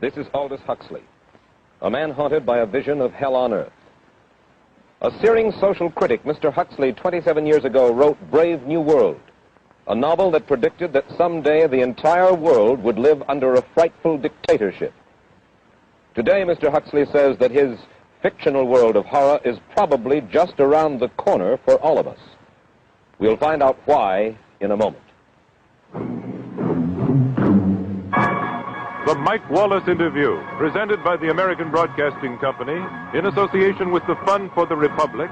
This is Aldous Huxley, a man haunted by a vision of hell on earth. A searing social critic, Mr. Huxley, 27 years ago, wrote Brave New World, a novel that predicted that someday the entire world would live under a frightful dictatorship. Today, Mr. Huxley says that his fictional world of horror is probably just around the corner for all of us. We'll find out why in a moment. The Mike Wallace Interview, presented by the American Broadcasting Company in association with the Fund for the Republic,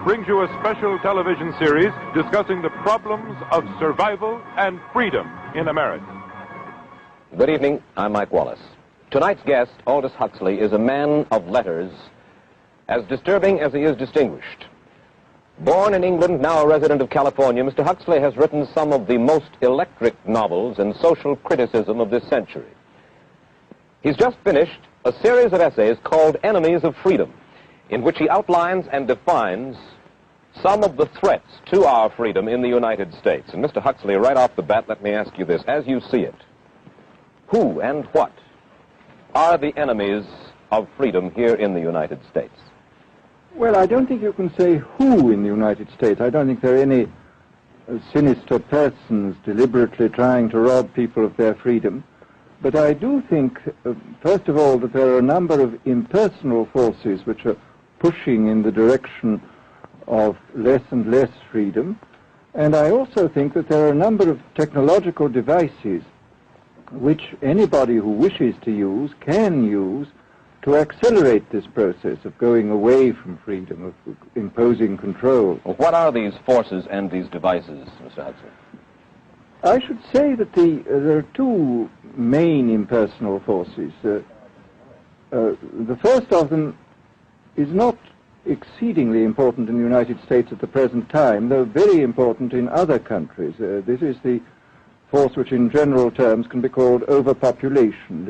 brings you a special television series discussing the problems of survival and freedom in America. Good evening. I'm Mike Wallace. Tonight's guest, Aldous Huxley, is a man of letters, as disturbing as he is distinguished. Born in England, now a resident of California, Mr. Huxley has written some of the most electric novels and social criticism of this century. He's just finished a series of essays called Enemies of Freedom, in which he outlines and defines some of the threats to our freedom in the United States. And Mr. Huxley, right off the bat, let me ask you this. As you see it, who and what are the enemies of freedom here in the United States? Well, I don't think you can say who in the United States. I don't think there are any sinister persons deliberately trying to rob people of their freedom. But I do think, first of all, that there are a number of impersonal forces which are pushing in the direction of less and less freedom. And I also think that there are a number of technological devices which anybody who wishes to use can use to accelerate this process of going away from freedom, of imposing control. Well, what are these forces and these devices, Mr. Huxley? I should say that there are two main impersonal forces. The first of them is not exceedingly important in the United States at the present time, though very important in other countries. This is the force which in general terms can be called overpopulation,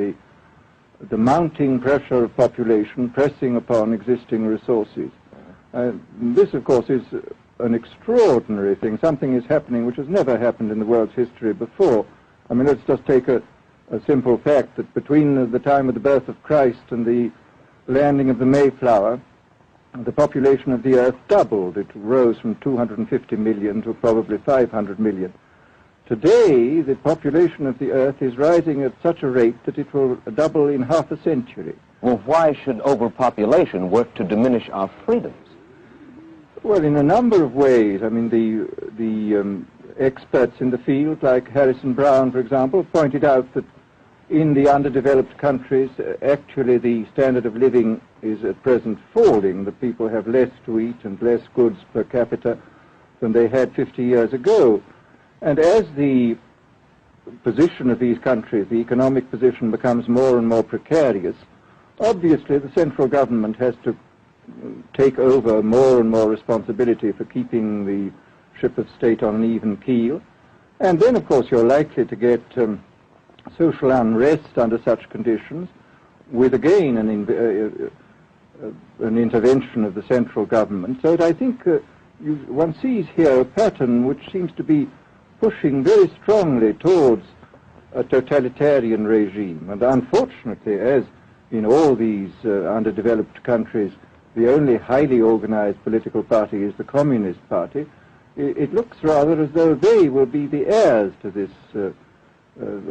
the mounting pressure of population pressing upon existing resources. This, of course, is an extraordinary thing. Something is happening which has never happened in the world's history before. I mean, let's just take a simple fact that between the time of the birth of Christ and the landing of the Mayflower, the population of the Earth doubled. It rose from 250 million to probably 500 million. Today, the population of the Earth is rising at such a rate that it will double in half a century. Well, why should overpopulation work to diminish our freedoms? Well, in a number of ways. I mean, the experts in the field, like Harrison Brown, for example, pointed out that in the underdeveloped countries, actually the standard of living is at present falling. The people have less to eat and less goods per capita than they had 50 years ago. And as the position of these countries, the economic position, becomes more and more precarious, obviously the central government has to take over more and more responsibility for keeping the ship of state on an even keel. And then, of course, you're likely to get social unrest under such conditions, with again an intervention of the central government. So that I think one sees here a pattern which seems to be pushing very strongly towards a totalitarian regime. And unfortunately, as in all these underdeveloped countries, the only highly organized political party is the Communist Party, it looks rather as though they will be the heirs to this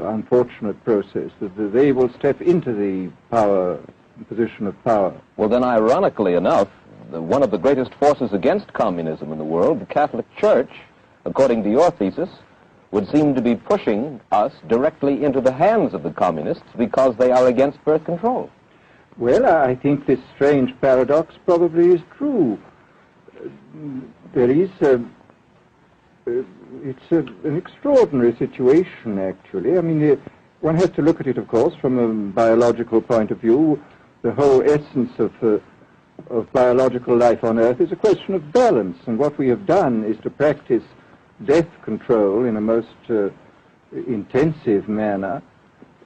unfortunate process, that they will step into the position of power. Well, then, ironically enough, one of the greatest forces against communism in the world, the Catholic Church, according to your thesis, would seem to be pushing us directly into the hands of the communists because they are against birth control. Well, I think this strange paradox probably is true. There is it's an extraordinary situation, actually. I mean, one has to look at it, of course, from a biological point of view. The whole essence of biological life on Earth is a question of balance, and what we have done is to practice death control in a most intensive manner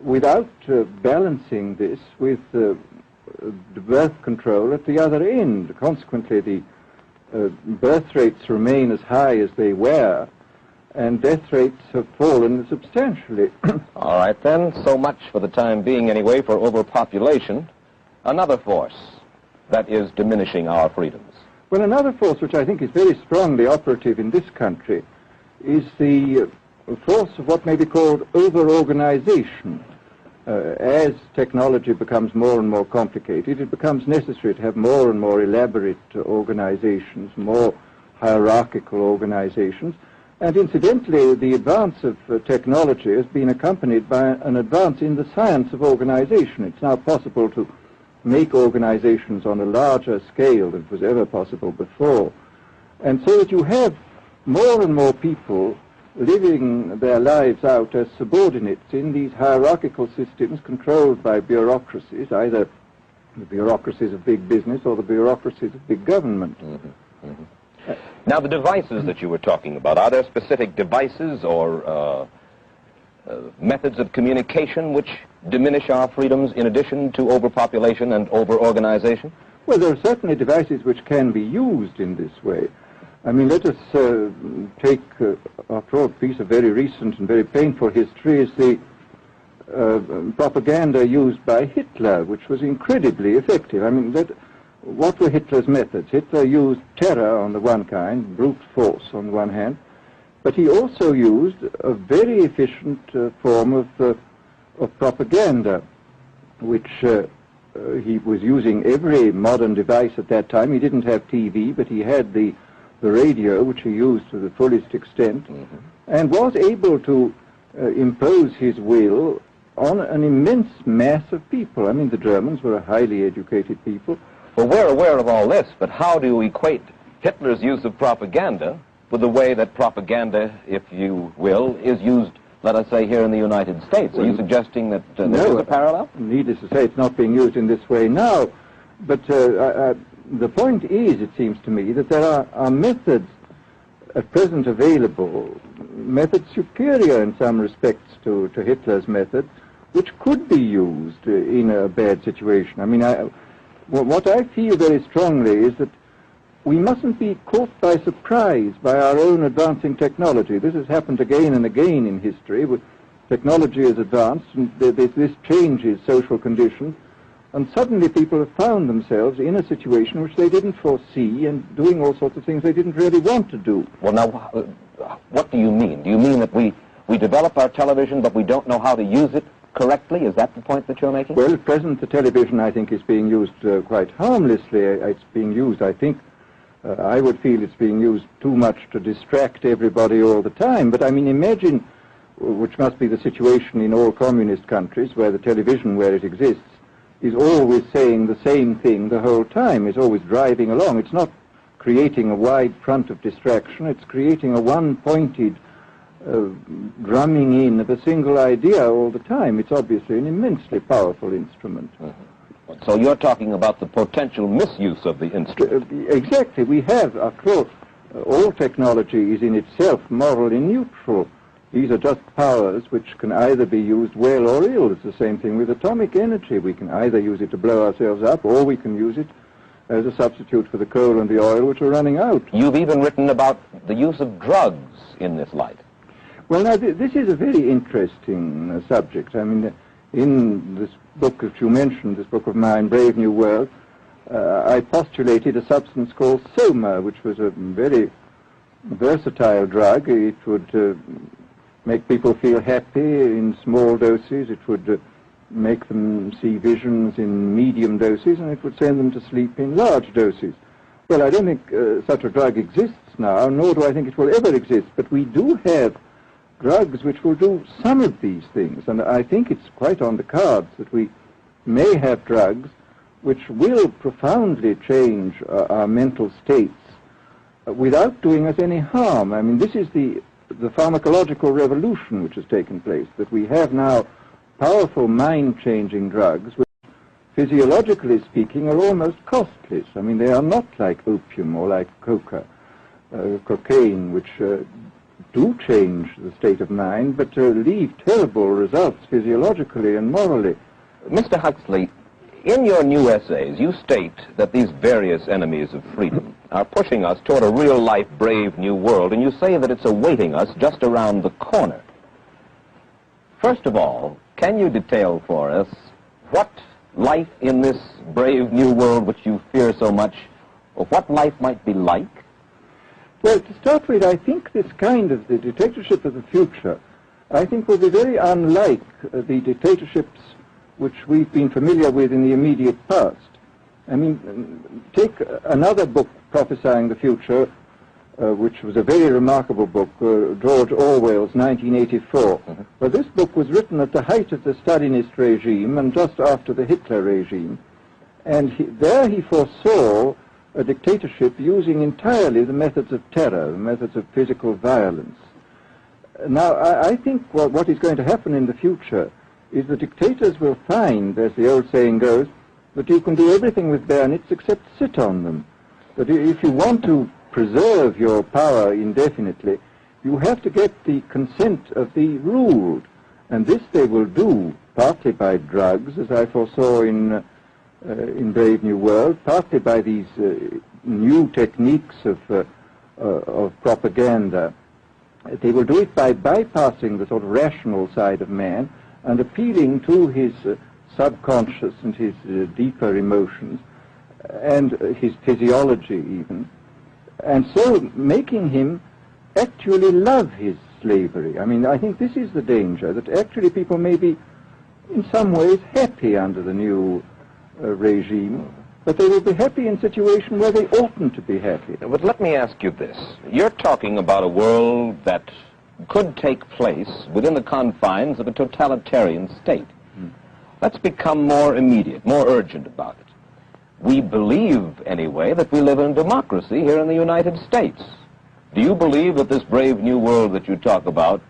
without balancing this with the birth control at the other end. Consequently, the birth rates remain as high as they were, and death rates have fallen substantially. All right, then. So much for the time being, anyway, for overpopulation. Another force that is diminishing our freedoms. Well, another force which I think is very strongly operative in this country is the force of what may be called over-organization. As technology becomes more and more complicated, it becomes necessary to have more and more elaborate organizations, more hierarchical organizations. And incidentally, the advance of technology has been accompanied by an advance in the science of organization. It's now possible to make organizations on a larger scale than was ever possible before. And so that you have more and more people living their lives out as subordinates in these hierarchical systems controlled by bureaucracies, either the bureaucracies of big business or the bureaucracies of big government. Mm-hmm. Mm-hmm. Now, the devices that you were talking about, are there specific devices or methods of communication which diminish our freedoms in addition to overpopulation and over-organization? Well, there are certainly devices which can be used in this way. I mean, let us take, after all, a piece of very recent and very painful history is the propaganda used by Hitler, which was incredibly effective. I mean, what were Hitler's methods? Hitler used terror on the one kind, brute force on the one hand, but he also used a very efficient form of propaganda, which he was using every modern device at that time. He didn't have TV, but he had the radio, which he used to the fullest extent, mm-hmm. and was able to impose his will on an immense mass of people. I mean, the Germans were a highly educated people. Well, we're aware of all this, but how do you equate Hitler's use of propaganda with the way that propaganda, if you will, is used, let us say, here in the United States? Are you suggesting that there is a parallel? Needless to say, it's not being used in this way now, but the point is, it seems to me, that there are methods at present available, methods superior in some respects to Hitler's method, which could be used in a bad situation. I mean, what I feel very strongly is that we mustn't be caught by surprise by our own advancing technology. This has happened again and again in history. Technology has advanced, and this changes social conditions, and suddenly people have found themselves in a situation which they didn't foresee and doing all sorts of things they didn't really want to do. Well, now, what do you mean? Do you mean that we develop our television, but we don't know how to use it correctly? Is that the point that you're making? Well, at present, the television, I think, is being used quite harmlessly. It's being used, I think, I would feel it's being used too much to distract everybody all the time. But, I mean, imagine, which must be the situation in all communist countries, where the television, where it exists, is always saying the same thing the whole time. It's always driving along. It's not creating a wide front of distraction. It's creating a one-pointed drumming in of a single idea all the time. It's obviously an immensely powerful instrument. Mm-hmm. So you're talking about the potential misuse of the instrument. Exactly. We have, after all technology is in itself morally neutral. These are just powers which can either be used well or ill. It's the same thing with atomic energy. We can either use it to blow ourselves up, or we can use it as a substitute for the coal and the oil which are running out. You've even written about the use of drugs in this light. Well, now, this is a very interesting subject. I mean, in this book that you mentioned, this book of mine, Brave New World, I postulated a substance called soma, which was a very versatile drug. It would make people feel happy in small doses. It would make them see visions in medium doses, and it would send them to sleep in large doses. Well, I don't think such a drug exists now, nor do I think it will ever exist, but we do have drugs which will do some of these things, and I think it's quite on the cards that we may have drugs which will profoundly change our mental states without doing us any harm. I mean, this is the pharmacological revolution which has taken place, that we have now powerful mind-changing drugs which, physiologically speaking, are almost costless. I mean, they are not like opium or like cocaine, which do change the state of mind, but leave terrible results physiologically and morally. Mr. Huxley, in your new essays, you state that these various enemies of freedom, are pushing us toward a real-life, brave new world, and you say that it's awaiting us just around the corner. First of all, can you detail for us what life in this brave new world which you fear so much, or what life might be like? Well, to start with, I think this kind of the dictatorship of the future, I think will be very unlike the dictatorships which we've been familiar with in the immediate past. I mean, take another book prophesying the future, which was a very remarkable book, George Orwell's 1984. Well, this book was written at the height of the Stalinist regime and just after the Hitler regime. And there he foresaw a dictatorship using entirely the methods of terror, the methods of physical violence. Now, I think what is going to happen in the future is the dictators will find, as the old saying goes, that you can do everything with bayonets except sit on them. That if you want to preserve your power indefinitely, you have to get the consent of the ruled. And this they will do partly by drugs, as I foresaw in Brave New World, partly by these new techniques of propaganda. They will do it by bypassing the sort of rational side of man and appealing to his subconscious and his deeper emotions and his physiology even, and so making him actually love his slavery. I mean, I think this is the danger, that actually people may be in some ways happy under the new regime, but they will be happy in a situation where they oughtn't to be happy. But let me ask you this. You're talking about a world that could take place within the confines of a totalitarian state. Let's become more immediate, more urgent about it. We believe, anyway, that we live in democracy here in the United States. Do you believe that this brave new world that you talk about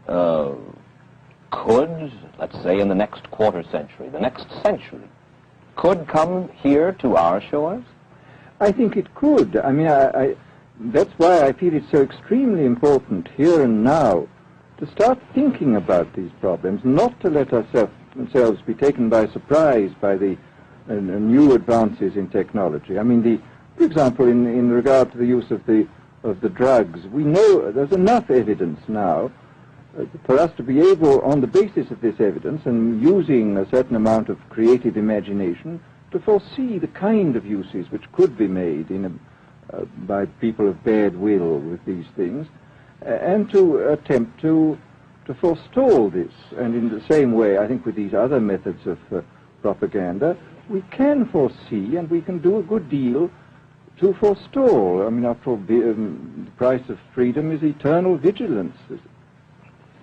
could, let's say in the next quarter century, the next century, could come here to our shores? I think it could. I mean, that's why I feel it's so extremely important here and now to start thinking about these problems, not to let ourselves be taken by surprise by the new advances in technology. I mean, for example, in regard to the use of the drugs, we know there's enough evidence now for us to be able, on the basis of this evidence and using a certain amount of creative imagination, to foresee the kind of uses which could be made by people of bad will with these things, and to attempt to forestall this. And in the same way, I think with these other methods of propaganda, we can foresee and we can do a good deal to forestall. I mean, after all, the price of freedom is eternal vigilance.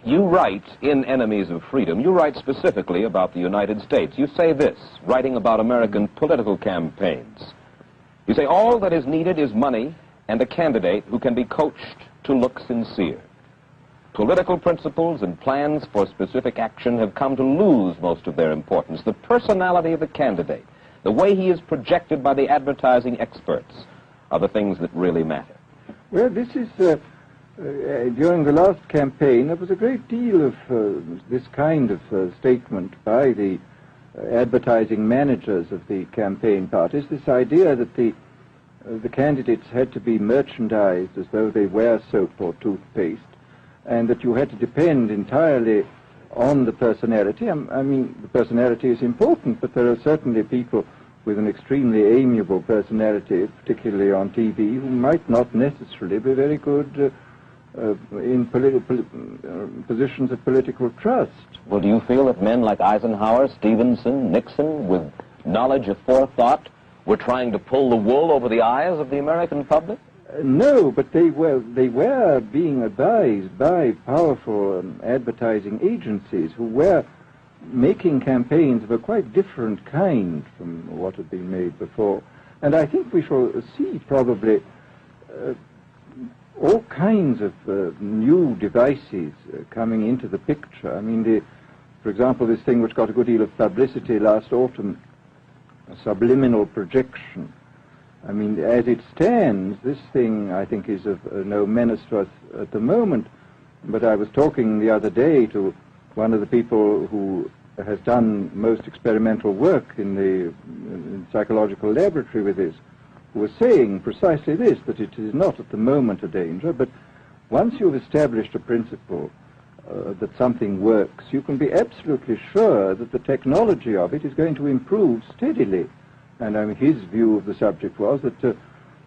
You write in Enemies of Freedom, you write specifically about the United States. You say this, writing about American political campaigns. You say, all that is needed is money and a candidate who can be coached to look sincere. Political principles and plans for specific action have come to lose most of their importance. The personality of the candidate, the way he is projected by the advertising experts, are the things that really matter. Well, this is, during the last campaign, there was a great deal of this kind of statement by the advertising managers of the campaign parties, this idea that the candidates had to be merchandised as though they were soap or toothpaste, and that you had to depend entirely on the personality. I mean, the personality is important, but there are certainly people with an extremely amiable personality, particularly on TV, who might not necessarily be very good in positions of political trust. Well, do you feel that men like Eisenhower, Stevenson, Nixon, with knowledge of forethought, were trying to pull the wool over the eyes of the American public? No, but they were being advised by powerful advertising agencies who were making campaigns of a quite different kind from what had been made before. And I think we shall see probably all kinds of new devices coming into the picture. I mean, for example, this thing which got a good deal of publicity last autumn, subliminal projection. I mean, as it stands, this thing, I think, is of no menace to us at the moment. But I was talking the other day to one of the people who has done most experimental work in the psychological laboratory with this, was saying precisely this, that it is not at the moment a danger, but once you've established a principle that something works, you can be absolutely sure that the technology of it is going to improve steadily. And his view of the subject was that,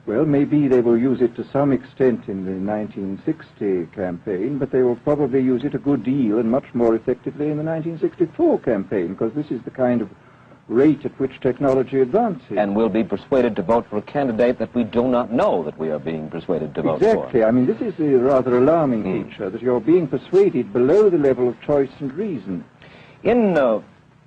well, maybe they will use it to some extent in the 1960 campaign, but they will probably use it a good deal and much more effectively in the 1964 campaign, because this is the kind of rate at which technology advances. And we'll be persuaded to vote for a candidate that we do not know that we are being persuaded to vote for. Exactly. I mean, this is the rather alarming feature, that you're being persuaded below the level of choice and reason. In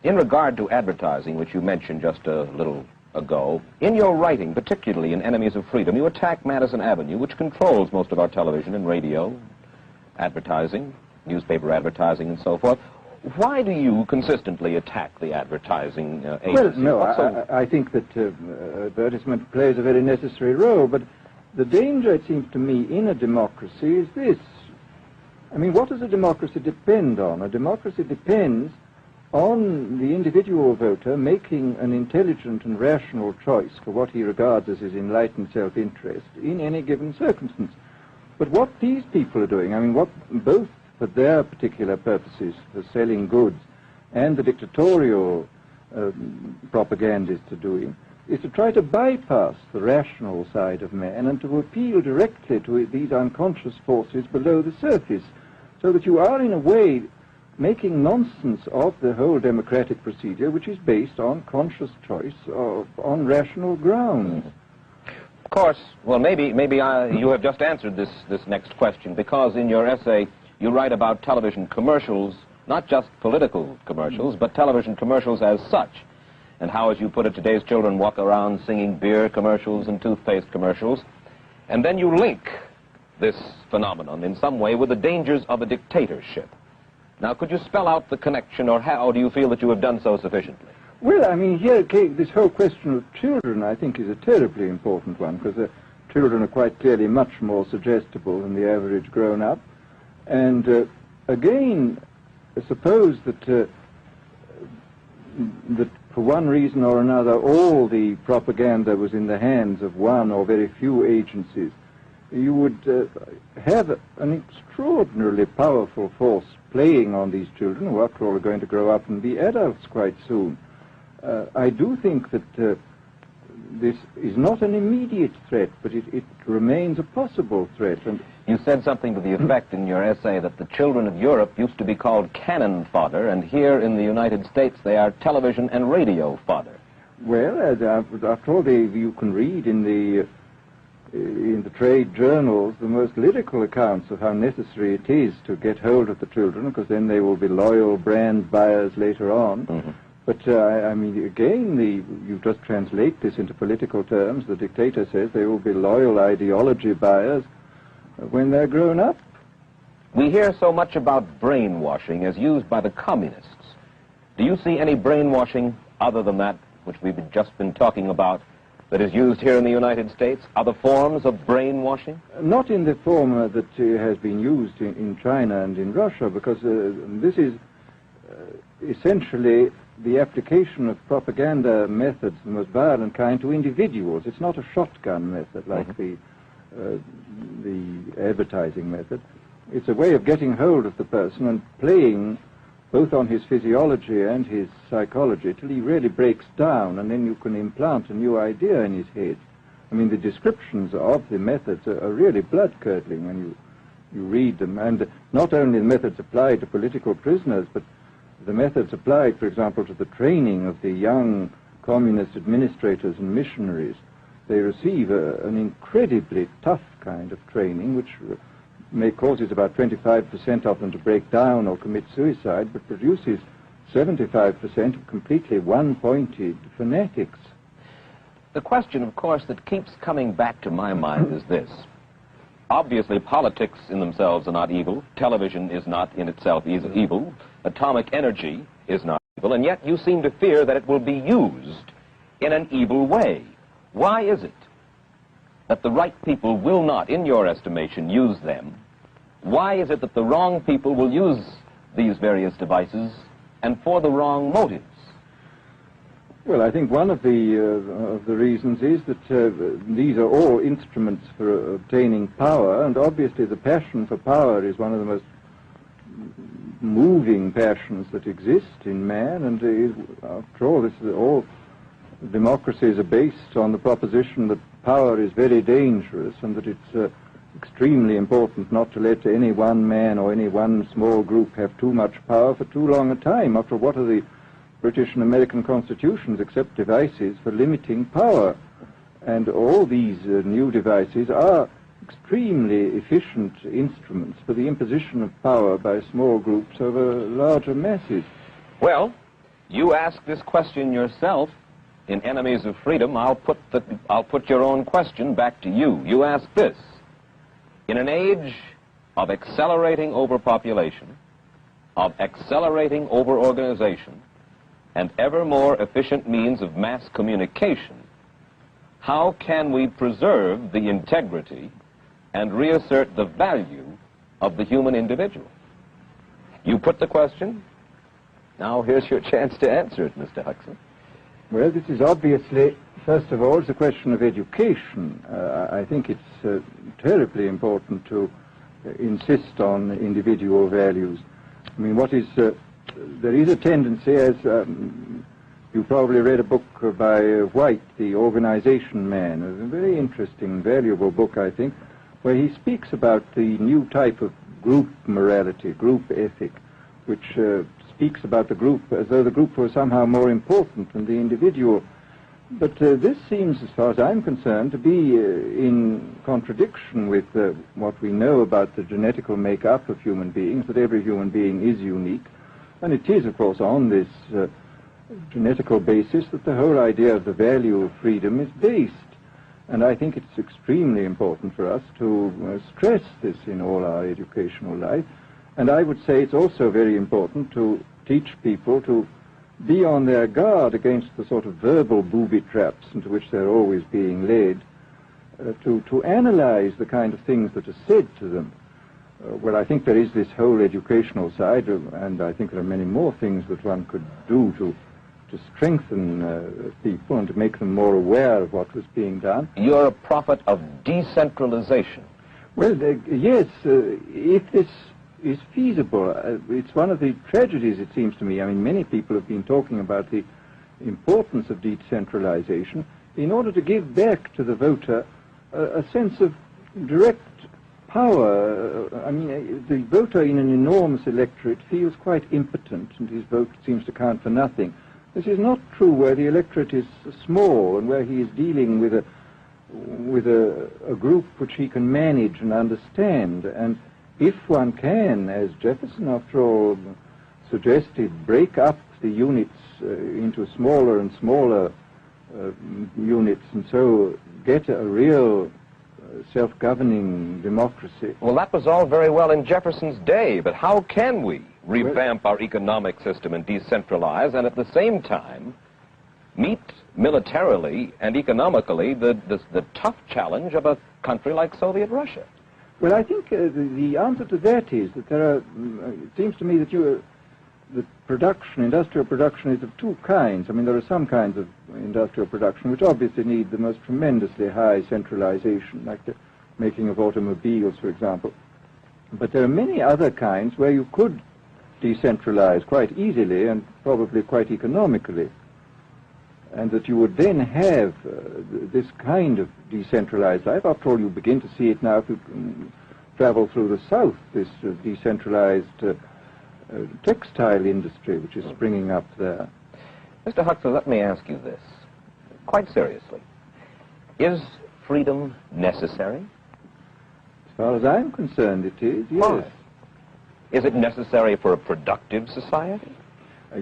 regard to advertising, which you mentioned just a little ago, in your writing, particularly in Enemies of Freedom, you attack Madison Avenue, which controls most of our television and radio advertising, newspaper advertising, and so forth. Why do you consistently attack the advertising agency? Well, no, I think that advertisement plays a very necessary role, but the danger, it seems to me, in a democracy is this. I mean, what does a democracy depend on? A democracy depends on the individual voter making an intelligent and rational choice for what he regards as his enlightened self-interest in any given circumstance. But what these people are doing, I mean, what both for their particular purposes, for selling goods, and the dictatorial propagandists are doing, is to try to bypass the rational side of man and to appeal directly to these unconscious forces below the surface, so that you are, in a way, making nonsense of the whole democratic procedure, which is based on conscious choice on rational grounds. Of course, well, maybe you have just answered this next question, because in your essay you write about television commercials, not just political commercials, but television commercials as such, and how, as you put it, today's children walk around singing beer commercials and toothpaste commercials, and then you link this phenomenon in some way with the dangers of a dictatorship. Now, could you spell out the connection, or how do you feel that you have done so sufficiently? Well, I mean, here, this whole question of children, I think, is a terribly important one, because children are quite clearly much more suggestible than the average grown-up. And again, suppose that for one reason or another all the propaganda was in the hands of one or very few agencies, you would have an extraordinarily powerful force playing on these children, who after all are going to grow up and be adults quite soon. I do think that this is not an immediate threat, but it remains a possible threat. And you said something to the effect in your essay that the children of Europe used to be called cannon fodder, and here in the United States they are television and radio fodder. Well, after all, you can read in the trade journals the most lyrical accounts of how necessary it is to get hold of the children, because then they will be loyal brand buyers later on. Mm-hmm. But, I mean, again, you just translate this into political terms. The dictator says they will be loyal ideology buyers when they're grown up. We hear so much about brainwashing as used by the communists. Do you see any brainwashing other than that which we've just been talking about that is used here in the United States? Other forms of brainwashing? Not in the form that has been used in China and in Russia, because this is essentially the application of propaganda methods, the most violent kind, to individuals. It's not a shotgun method like the advertising method. It's a way of getting hold of the person and playing both on his physiology and his psychology till he really breaks down, and then you can implant a new idea in his head. I mean, the descriptions of the methods are really blood-curdling when you read them, and not only the methods applied to political prisoners, but the methods applied, for example, to the training of the young communist administrators and missionaries. They receive an incredibly tough kind of training, which causes about 25% of them to break down or commit suicide, but produces 75% of completely one-pointed fanatics. The question, of course, that keeps coming back to my mind is this. Obviously, politics in themselves are not evil. Television is not in itself evil. Atomic energy is not evil. And yet you seem to fear that it will be used in an evil way. Why is it that the right people will not, in your estimation, use them? Why is it that the wrong people will use these various devices and for the wrong motives? Well, I think one of the reasons is that these are all instruments for obtaining power, and obviously the passion for power is one of the most moving passions that exist in man, and after all, all democracies are based on the proposition that power is very dangerous and that it's extremely important not to let any one man or any one small group have too much power for too long a time. After all, what are the British and American constitutions except devices for limiting power? And all these new devices are extremely efficient instruments for the imposition of power by small groups over larger masses. Well, you ask this question yourself in Enemies of Freedom. I'll put your own question back to you. You ask this: in an age of accelerating overpopulation, of accelerating overorganization, and ever more efficient means of mass communication, how can we preserve the integrity and reassert the value of the human individual? You put the question. Now here's your chance to answer it, Mr. Huxley. Well, this is obviously, first of all, it's a question of education. I think it's terribly important to insist on individual values. I mean, there is a tendency, as you probably read a book by White, The Organization Man, a very interesting, valuable book, I think, where he speaks about the new type of group morality, group ethic, which speaks about the group as though the group was somehow more important than the individual. But this seems, as far as I'm concerned, to be in contradiction with what we know about the genetical makeup of human beings, that every human being is unique. And it is, of course, on this genetical basis that the whole idea of the value of freedom is based. And I think it's extremely important for us to stress this in all our educational life. And I would say it's also very important to teach people to be on their guard against the sort of verbal booby traps into which they're always being led, to analyze the kind of things that are said to them. Well, I think there is this whole educational side, and I think there are many more things that one could do to strengthen people and to make them more aware of what was being done. You're a prophet of decentralization. Well, yes, if this is feasible. It's one of the tragedies, it seems to me. I mean, many people have been talking about the importance of decentralization in order to give back to the voter a sense of direct power. I mean, the voter in an enormous electorate feels quite impotent, and his vote seems to count for nothing. This is not true where the electorate is small and where he is dealing with a group which he can manage and understand. And if one can, as Jefferson, after all, suggested, break up the units into smaller and smaller units, and so get a real self-governing democracy. Well, that was all very well in Jefferson's day, but how can we revamp our economic system and decentralize and at the same time meet militarily and economically the tough challenge of a country like Soviet Russia? Well, I think the answer to that is that there are, it seems to me that industrial production is of two kinds. I mean, there are some kinds of industrial production which obviously need the most tremendously high centralization, like the making of automobiles, for example. But there are many other kinds where you could decentralize quite easily and probably quite economically, and that you would then have this kind of decentralized life. After all, you begin to see it now if you travel through the South, this decentralized textile industry which is springing up there. Mr. Huxley, let me ask you this, quite seriously. Is freedom necessary? As far as I'm concerned, it is, yes. Why? Is it necessary for a productive society?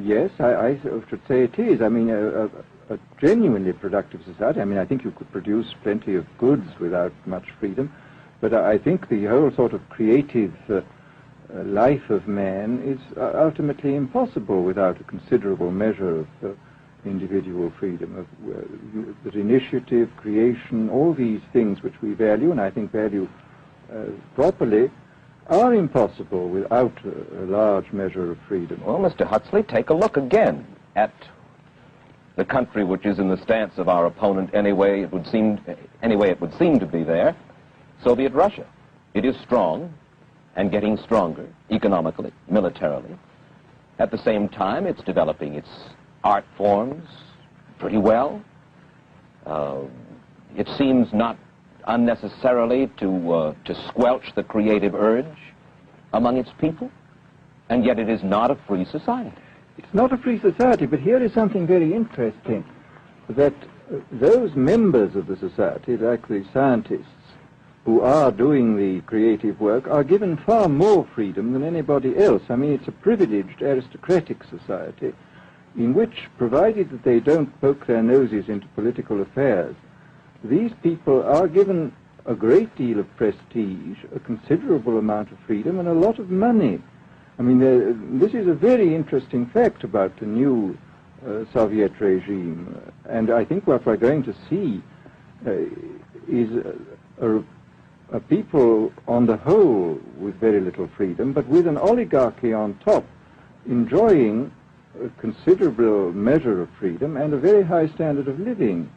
Yes, I should say it is. I mean, a genuinely productive society. I mean, I think you could produce plenty of goods without much freedom, but I think the whole sort of creative life of man is ultimately impossible without a considerable measure of individual freedom, that initiative, creation, all these things which we value, and I think value properly, are impossible without a large measure of freedom. Well, Mr. Huxley, take a look again at the country which is in the stance of our opponent anyway it would seem to be there, Soviet Russia. It is strong and getting stronger economically, militarily. At the same time, it's developing its art forms pretty well. It seems not unnecessarily to squelch the creative urge among its people, and yet it is not a free society. It's not a free society, but here is something very interesting, that those members of the society, like the scientists who are doing the creative work, are given far more freedom than anybody else. I mean, it's a privileged aristocratic society in which, provided that they don't poke their noses into political affairs, these people are given a great deal of prestige, a considerable amount of freedom, and a lot of money. I mean, this is a very interesting fact about the new Soviet regime, and I think what we're going to see is a people on the whole with very little freedom, but with an oligarchy on top, enjoying a considerable measure of freedom and a very high standard of living.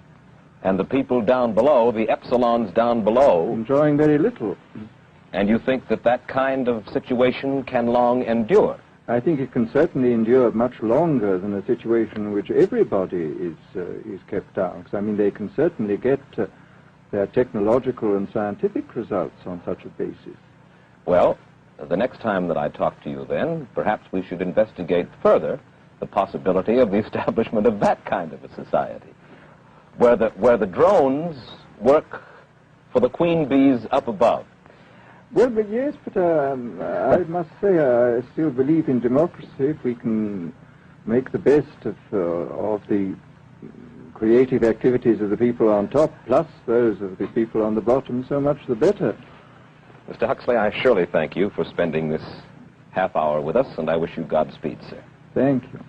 And the people down below, the epsilons down below, enjoying very little. And you think that that kind of situation can long endure? I think it can certainly endure much longer than a situation in which everybody is kept down. Because, I mean, they can certainly get their technological and scientific results on such a basis. Well, the next time that I talk to you then, perhaps we should investigate further the possibility of the establishment of that kind of a society, where the drones work for the queen bees up above. Well, but yes, but I must say I still believe in democracy. If we can make the best of the creative activities of the people on top, plus those of the people on the bottom, so much the better. Mr. Huxley, I surely thank you for spending this half hour with us, and I wish you Godspeed, sir. Thank you.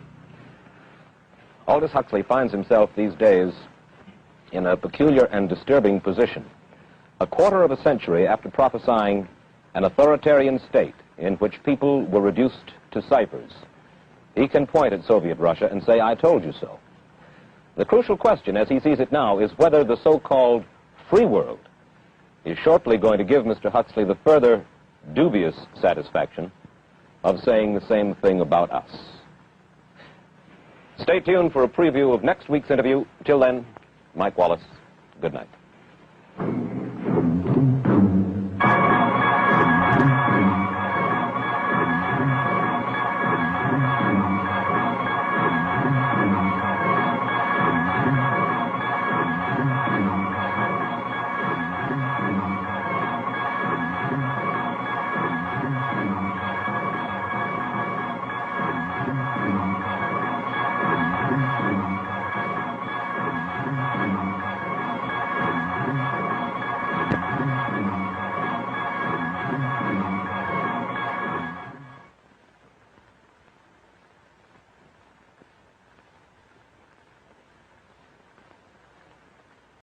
Aldous Huxley finds himself these days in a peculiar and disturbing position. A quarter of a century after prophesying an authoritarian state in which people were reduced to ciphers, he can point at Soviet Russia and say, "I told you so." The crucial question, as he sees it now, is whether the so-called free world is shortly going to give Mr. Huxley the further dubious satisfaction of saying the same thing about us. Stay tuned for a preview of next week's interview. Till then, Mike Wallace, good night.